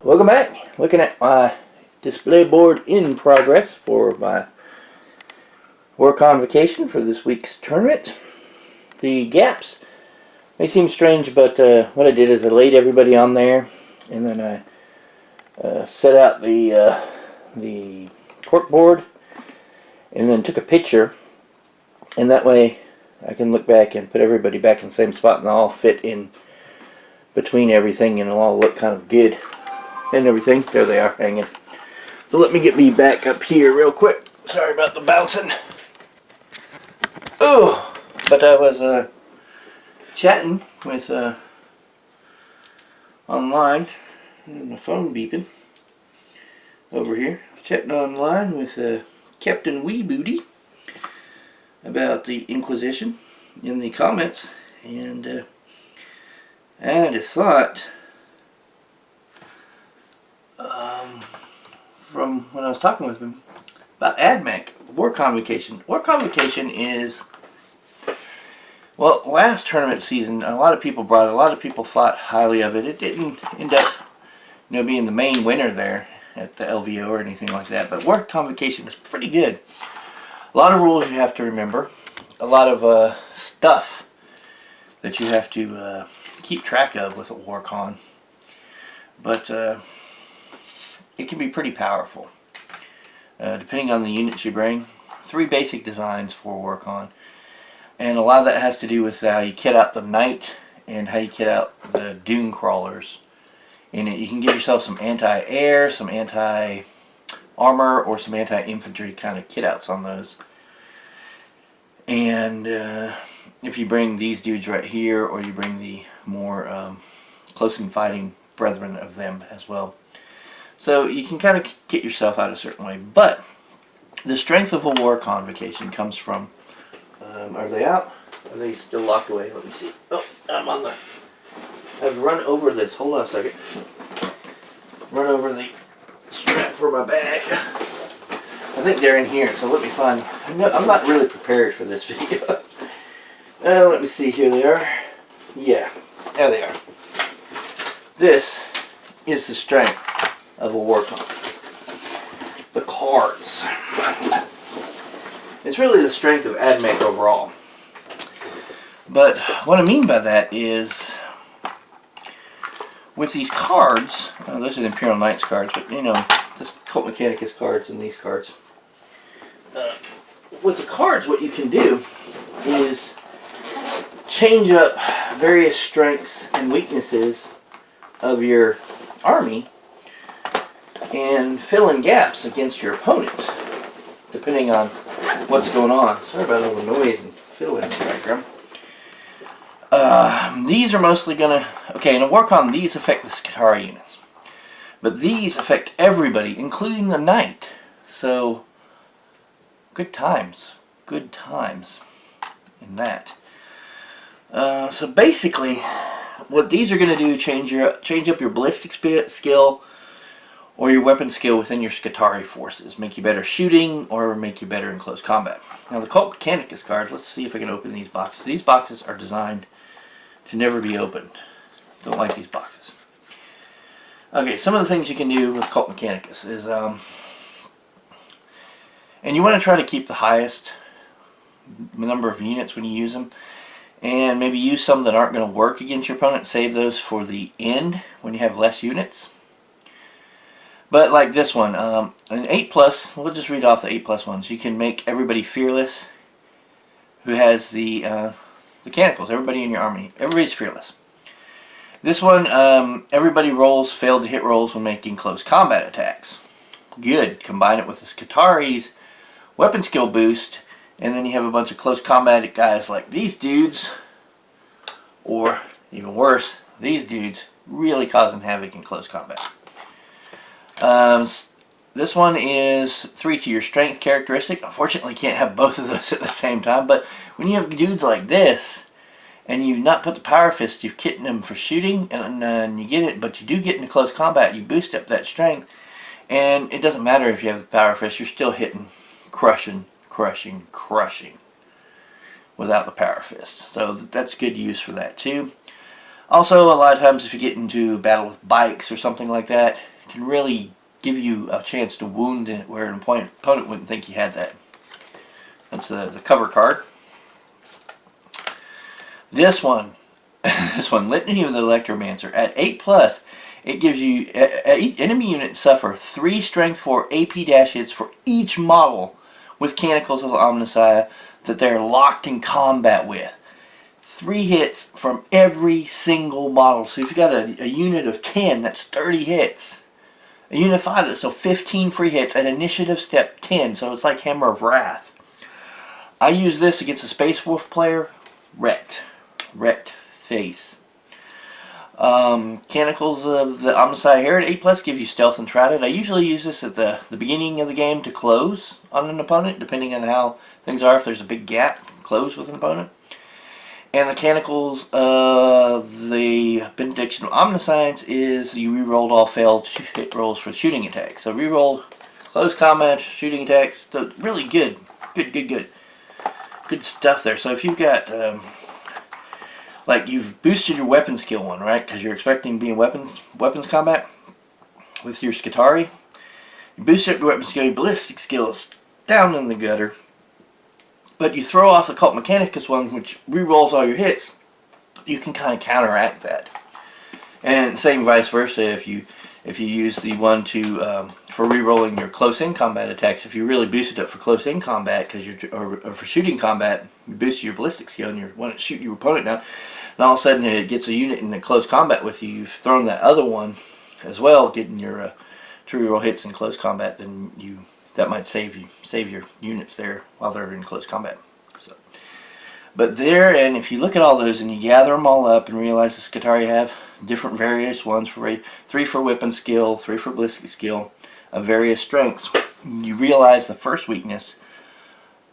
Welcome back. Looking at my display board in progress for my War Convocation for this week's tournament. The gaps may seem strange, but what I did is I laid everybody on there, and then I set out the cork board, and then took a picture, and that way I can look back and put everybody back in the same spot, and they'll all fit in between everything, and it'll all look kind of good and everything. There they are, hanging. So let me get me back up here real quick. Sorry about the bouncing. Oh, but I was chatting with online, and my phone beeping over here. Chatting online with Captain Wee Booty about the Inquisition in the comments, and I just thought, from when I was talking with him about Admech, War Convocation. War Convocation is, well, last tournament season, a lot of people brought it. A lot of people thought highly of it. It didn't end up, being the main winner there at the LVO or anything like that. But War Convocation is pretty good. A lot of rules you have to remember. A lot of stuff that you have to keep track of with a War Con. But it can be pretty powerful, depending on the units you bring. 3 basic designs for War Con, and a lot of that has to do with how you kit out the Knight and how you kit out the Dune Crawlers in it. You can give yourself some anti-air, some anti-armor, or some anti-infantry kind of kit outs on those. And if you bring these dudes right here, or you bring the more close and fighting brethren of them as well. So you can kind of get yourself out a certain way. But the strength of a War Convocation comes from, are they out? Are they still locked away? Let me see. Oh, I've run over this. Hold on a second. Run over the strap for my bag. I think they're in here, so let me find. I'm not really prepared for this video. Let me see. Here they are. Yeah, there they are. This is the strength of a War Con. The cards. It's really the strength of Admech overall. But what I mean by that is, with these cards, those are the Imperial Knights cards, but just Cult Mechanicus cards and these cards. With the cards, what you can do is change up various strengths and weaknesses of your army and fill in gaps against your opponent, depending on what's going on. Sorry about all the noise and fiddling in the background. These are mostly gonna, in a War Con, these affect the Skitarii units, but these affect everybody, including the Knight. So good times in that. So basically, what these are going to do, change up your ballistic skill or your weapon skill within your Skitarii forces. Make you better shooting or make you better in close combat. Now the Cult Mechanicus cards, let's see if I can open these boxes. These boxes are designed to never be opened. Don't like these boxes. Okay, some of the things you can do with Cult Mechanicus is, and you want to try to keep the highest number of units when you use them. And maybe use some that aren't going to work against your opponent. Save those for the end when you have less units. But like this one, an 8+, we'll just read off the 8+ ones. You can make everybody fearless who has the mechanicals. Everybody in your army. Everybody's fearless. This one, everybody rolls failed to hit rolls when making close combat attacks. Good. Combine it with the Skitarii's weapon skill boost. And then you have a bunch of close combat guys like these dudes, or even worse, these dudes really causing havoc in close combat. This one is 3 to your strength characteristic. Unfortunately, you can't have both of those at the same time, but when you have dudes like this, and you've not put the Power Fist, you've kitted them for shooting, and you get it, but you do get into close combat, you boost up that strength, and it doesn't matter if you have the Power Fist, you're still hitting, crushing without the Power Fist. So that's good use for that too. Also, a lot of times if you get into a battle with bikes or something like that, it can really give you a chance to wound it where an opponent wouldn't think you had that. That's the cover card. This one, Litany of the Electromancer. At 8+, it gives you enemy units suffer 3 strength 4 AP dash hits for each model with Canticles of Omnissiah that they're locked in combat with. 3 hits from every single model. So if you got a unit of 10, that's 30 hits. A unit of 5, that's so 15 free hits at initiative step 10. So it's like Hammer of Wrath. I use this against a Space Wolf player. Wrecked face. Canticles of the Omnissiah here at 8+, give you Stealth and Shrouded. I usually use this at the beginning of the game to close on an opponent, depending on how things are. If there's a big gap, close with an opponent. And the Canticles of the Benediction of Omniscience is you rerolled all failed hit rolls for shooting attacks. So reroll close combat, shooting attacks. So really good stuff there. So if you've got like you've boosted your weapon skill one, right? Because you're expecting to be in weapons combat with your Skitarii. You boost up your weapon skill, your ballistic skill is down in the gutter. But you throw off the Cult Mechanicus one, which re-rolls all your hits. You can kind of counteract that. And same vice versa if you use the one to for re-rolling your close-in combat attacks. If you really boost it up for close-in combat, or for shooting combat, you boost your ballistic skill and you want to shoot your opponent down. And all of a sudden it gets a unit in a close combat with you. You've thrown that other one as well, getting your to re-roll hits in close combat. Then that might save your units there while they're in close combat. So, but there, and if you look at all those and you gather them all up and realize the Skitarii have different various ones for 3 for weapon skill, 3 for ballistic skill, of various strengths, you realize the first weakness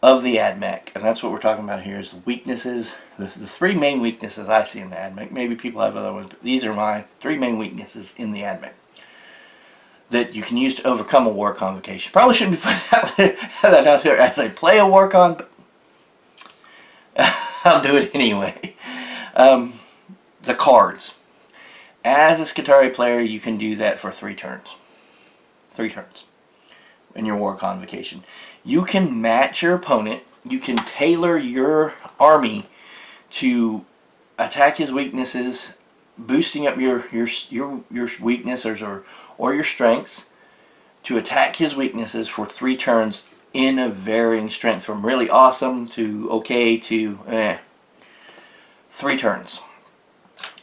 of the Admech, and that's what we're talking about here, is the weaknesses, the 3 main weaknesses I see in the Admech. Maybe people have other ones, but these are my 3 main weaknesses in the Admech that you can use to overcome a war convocation. Probably shouldn't be putting that out there as I play a war con, but I'll do it anyway. The cards. As a Skitarii player, you can do that for 3 turns. 3 turns in your war convocation. You can match your opponent. You can tailor your army to attack his weaknesses, boosting up your weaknesses or your strengths to attack his weaknesses for 3 turns in a varying strength, from really awesome to okay to 3 turns.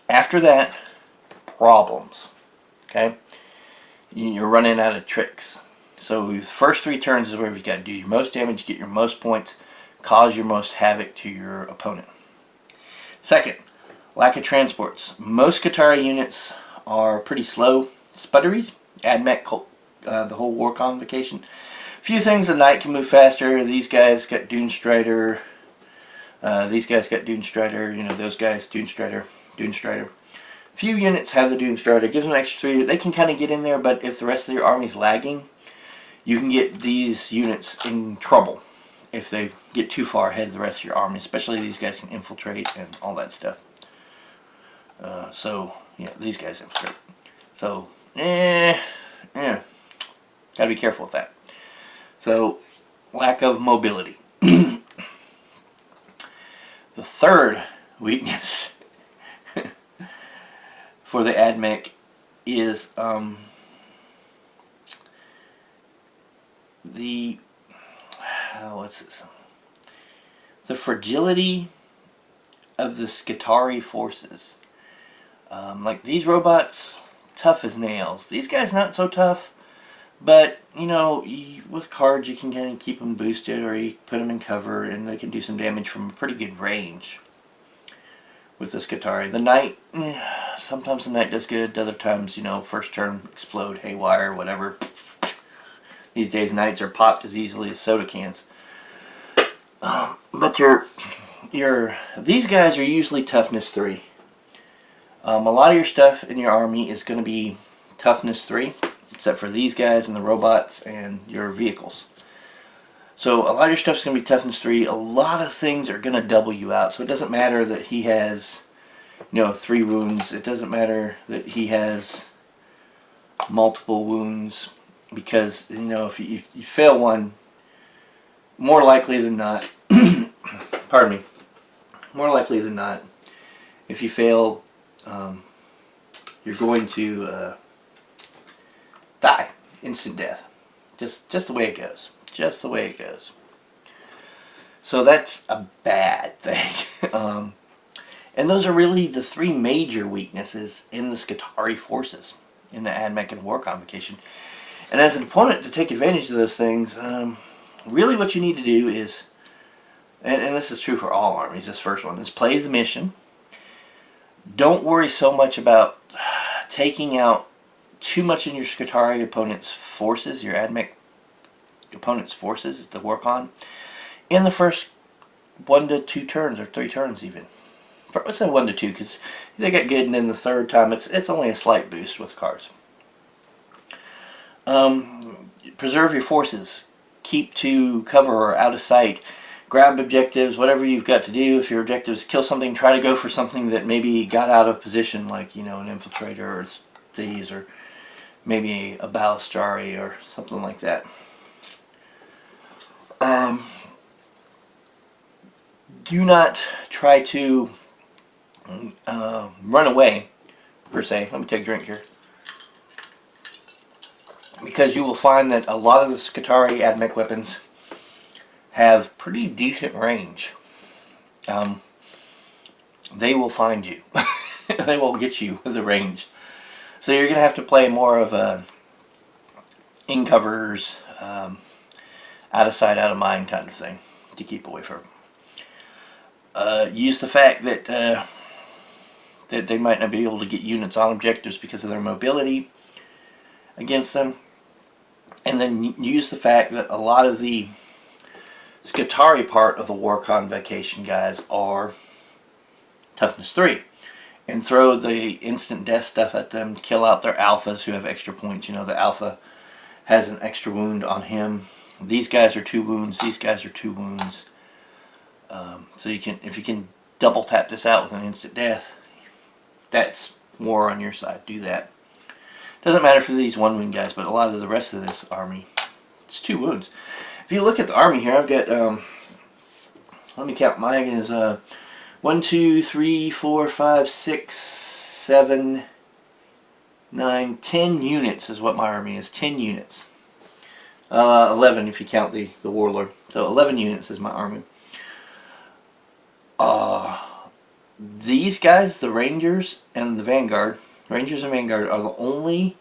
After that, problems. Okay, you're running out of tricks. So the first 3 turns is where you've got to do your most damage, get your most points, cause your most havoc to your opponent. Second, lack of transports. Most Skitarii units are pretty slow sputteries. Admech, the whole war convocation. Few things at night can move faster. These guys got Dune Strider. These guys got Dune Strider. You know, those guys, Dune Strider. Few units have the Dune Strider. It gives them an extra 3. They can kind of get in there, but if the rest of your army's lagging, you can get these units in trouble if they get too far ahead of the rest of your army. Especially these guys can infiltrate and all that stuff. So, yeah, these guys infiltrate. So, gotta be careful with that. So, lack of mobility. The third weakness for the Admech is the fragility of the Skitarii forces. Like these robots, tough as nails. These guys not so tough, but you know, with cards you can kind of keep them boosted, or you put them in cover, and they can do some damage from a pretty good range with the Skitarii. The Knight, sometimes the Knight does good. Other times, you know, first turn explode, haywire, whatever. These days, Knights are popped as easily as soda cans. But these guys are usually toughness 3. A lot of your stuff in your army is going to be toughness 3, except for these guys and the robots and your vehicles. So a lot of your stuff is going to be toughness 3. A lot of things are going to double you out. So it doesn't matter that he has, 3 wounds. It doesn't matter that he has multiple wounds, because if you fail one, more likely than not, pardon me, more likely than not, if you fail, you're going to die, instant death. Just the way it goes. Just the way it goes. So that's a bad thing. And those are really the 3 major weaknesses in the Skitarii forces in the Admech and War Convocation. And as an opponent, to take advantage of those things, really what you need to do is, and this is true for all armies, this first one, is play the mission. Don't worry so much about taking out too much in your Skitarii opponent's forces, your Admech opponent's forces to work on, in the first 1 to 2 turns, or 3 turns even. Let's say 1 to 2, because they get good, and then the third time it's only a slight boost with cards. Preserve your forces. Keep to cover or out of sight. Grab objectives, whatever you've got to do. If your objective is kill something, try to go for something that maybe got out of position, like an infiltrator or thieves, or maybe a ballistari or something like that. Do not try to run away, per se. Let me take a drink here. Because you will find that a lot of the Skitarii Admech weapons have pretty decent range. They will find you. They will get you with the range. So you're going to have to play more of a in covers, out of sight, out of mind kind of thing to keep away from. Use the fact that that they might not be able to get units on objectives because of their mobility against them. And then use the fact that a lot of the Skitarii part of the War Convocation guys are toughness 3. And throw the instant death stuff at them, kill out their alphas who have extra points. The alpha has an extra wound on him. These guys are 2 wounds, these guys are 2 wounds. So if you can double tap this out with an instant death, that's more on your side. Do that. Doesn't matter for these 1 wound guys, but a lot of the rest of this army, it's 2 wounds. If you look at the army here, I've got, let me count, mine is 1, 2, 3, 4, 5, 6, 7, 9, 10 units is what my army is. 10 units. 11 if you count the warlord. So 11 units is my army. These guys, the Rangers and the Vanguard, Rangers and Vanguard are the only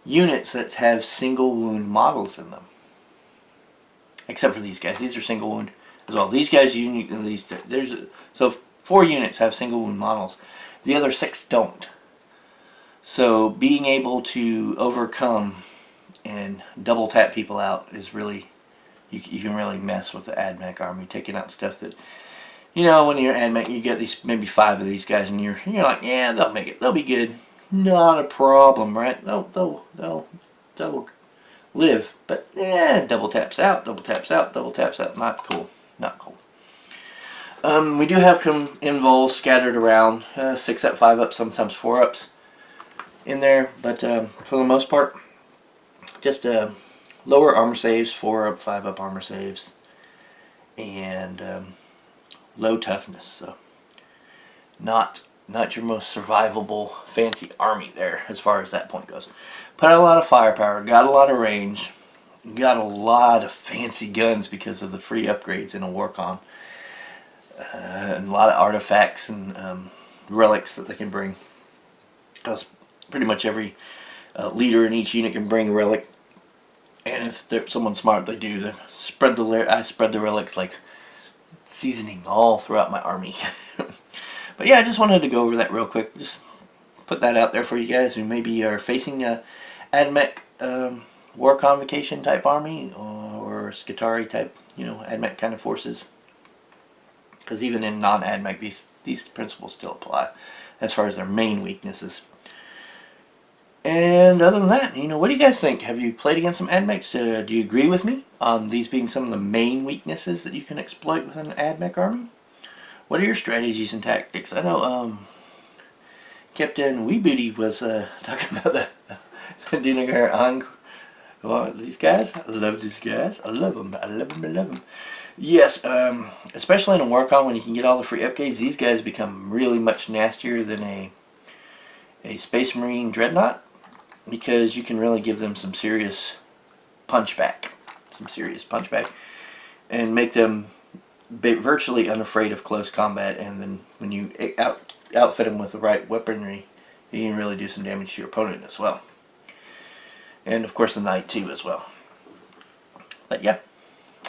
units that have single wound models in them. Except for these guys. These are single wound as well. These guys, so 4 units have single wound models. The other 6 don't. So being able to overcome and double tap people out is really, you can really mess with the Admech army, taking out stuff that, when you're Admech, you get these maybe 5 of these guys, and you're like, yeah, they'll make it, they'll be good, not a problem, right? They'll live, but yeah, double taps out, double taps out, double taps out, not cool, not cool. We do have invols scattered around, 6 up, 5 up, sometimes 4 ups in there, but for the most part, just lower armor saves, 4 up, 5 up armor saves, and low toughness. So not your most survivable fancy army there as far as that point goes. Put out a lot of firepower, got a lot of range, got a lot of fancy guns because of the free upgrades in a Warcon, and a lot of artifacts and relics that they can bring. Because pretty much every leader in each unit can bring a relic, and if they're someone smart, they do. I spread the relics like seasoning all throughout my army. But yeah, I just wanted to go over that real quick. Just put that out there for you guys who maybe are facing a Admech War Convocation type army, or Skitarii type, Admech kind of forces. Because even in non-Admech, these principles still apply as far as their main weaknesses. And other than that, what do you guys think? Have you played against some Admechs? Do you agree with me on these being some of the main weaknesses that you can exploit with an Admech army? What are your strategies and tactics? I know Captain Weebooty was talking about the Dunagar on. Well, these guys, I love these guys. I love them. I love them. I love them. Yes, especially in a Warcon when you can get all the free upgrades, these guys become really much nastier than a Space Marine Dreadnought, because you can really give them some serious punchback. And make them virtually unafraid of close combat, and then when you outfit them with the right weaponry, you can really do some damage to your opponent as well. And of course the Knight too as well. But yeah,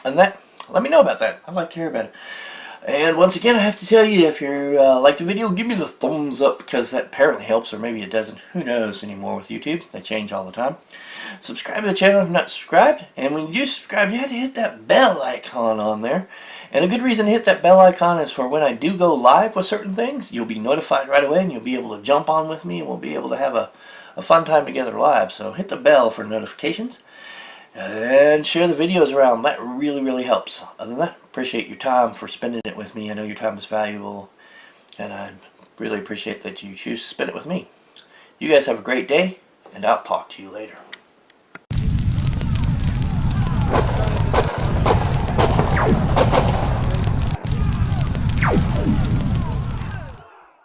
and that, let me know about that. I'd like to hear about it. And once again, I have to tell you, if you like the video, give me the thumbs up, because that apparently helps, or maybe it doesn't. Who knows anymore with YouTube? They change all the time. Subscribe to the channel if you're not subscribed. And when you do subscribe, you have to hit that bell icon on there. And a good reason to hit that bell icon is for when I do go live with certain things, you'll be notified right away, and you'll be able to jump on with me, and we'll be able to have a fun time together live. So hit the bell for notifications. And share the videos around. That really, really helps. Other than that, appreciate your time for spending it with me. I know your time is valuable, and I really appreciate that you choose to spend it with me. You guys have a great day, and I'll talk to you later.